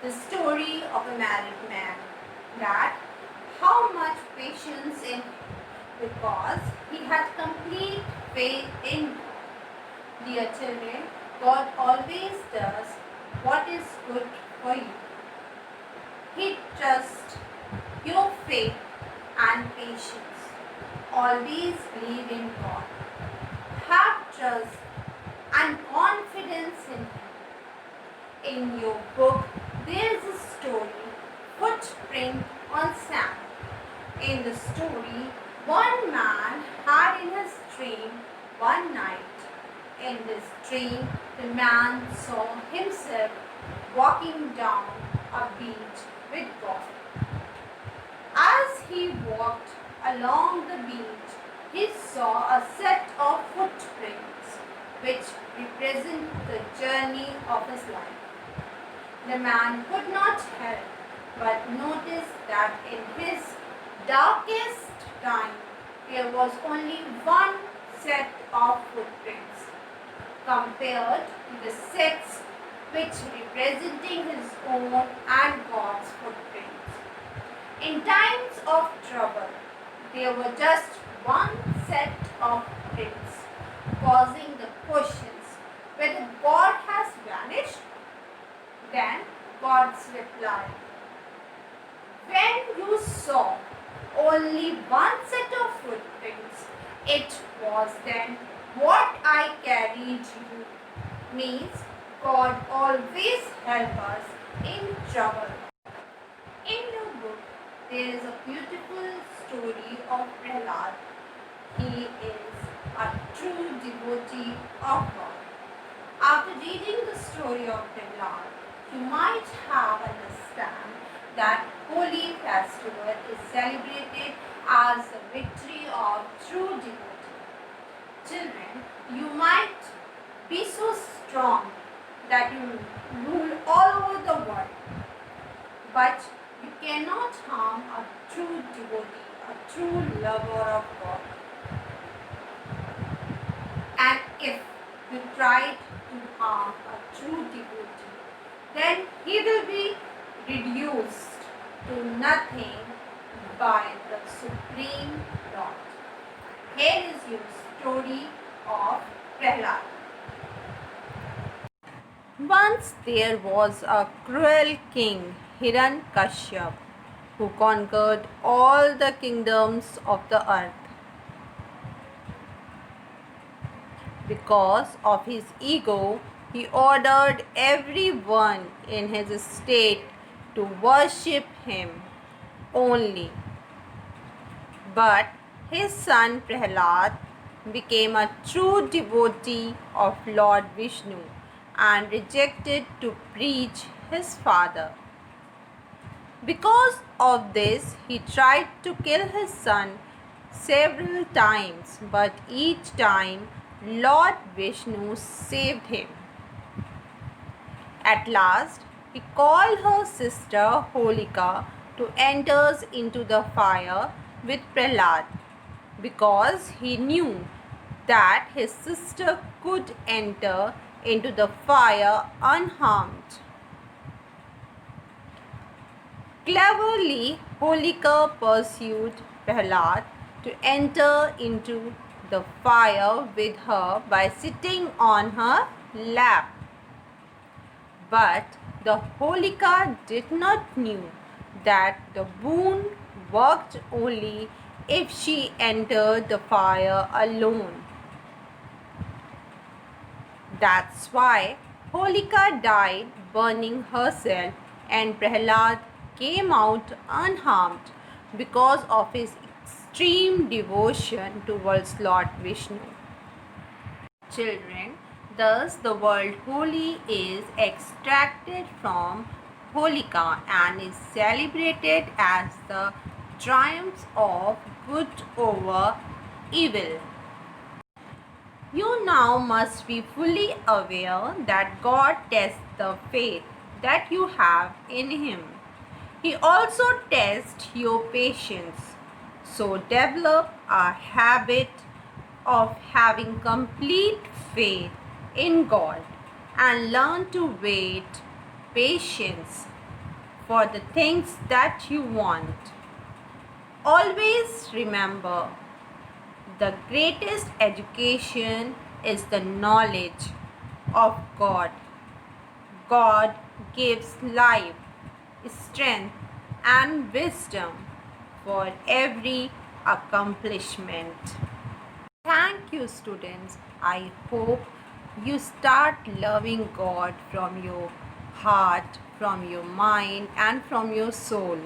the story of a married man, that how much patience in because he had complete faith in God. Dear children, God always does what is good for you. He trusts your faith and patience. Always believe in God. Have trust and confidence in Him. In your book, there is a story, Footprint on Sand. In the story, one man had in his dream one night. In this dream, the man saw himself walking down a beach with God. As he walked along the beach, he saw a set of footprints which represent the journey of his life. The man could not help but notice that in his darkest time there was only one set of footprints compared to the sets which representing his own and God's footprints. In times of trouble, there were just one set of prints, causing the questions whether God has vanished. Then God's reply, when you saw only one set of footprints, it was then what I carried you. Means God always helps us in trouble. In your book, there is a beautiful story of Prahlad. He is a true devotee of God. After reading the story of Prahlad, you might have understand that Holi festival is celebrated as the victory of true devotee. Children, you might be so strong that you rule all over the world, but you cannot harm a true devotee, a true lover of God. And if you try to harm a true devotee, then he will be reduced to nothing by the Supreme Lord. Here is your story of Prahlad. Once there was a cruel king, Hiranyakashipu, who conquered all the kingdoms of the earth. Because of his ego, he ordered everyone in his state to worship him only. But his son Prahlad became a true devotee of Lord Vishnu and rejected to preach his father. Because of this, he tried to kill his son several times, but each time Lord Vishnu saved him. At last, he called her sister Holika to enter into the fire with Prahlad, because he knew that his sister could enter into the fire unharmed. Cleverly, Holika pursued Prahlad to enter into the fire with her by sitting on her lap. But the Holika did not knew that the boon worked only if she entered the fire alone. That's why Holika died burning herself and Prahlad came out unharmed because of his extreme devotion towards Lord Vishnu. Children, thus the word Holi is extracted from Holika and is celebrated as the triumph of good over evil. You now must be fully aware that God tests the faith that you have in Him. He also tests your patience. So develop a habit of having complete faith in God and learn to wait patience for the things that you want. Always remember, the greatest education is the knowledge of God. God gives life, strength, and wisdom for every accomplishment. Thank you, students. I hope you start loving God from your heart, from your mind, and from your soul.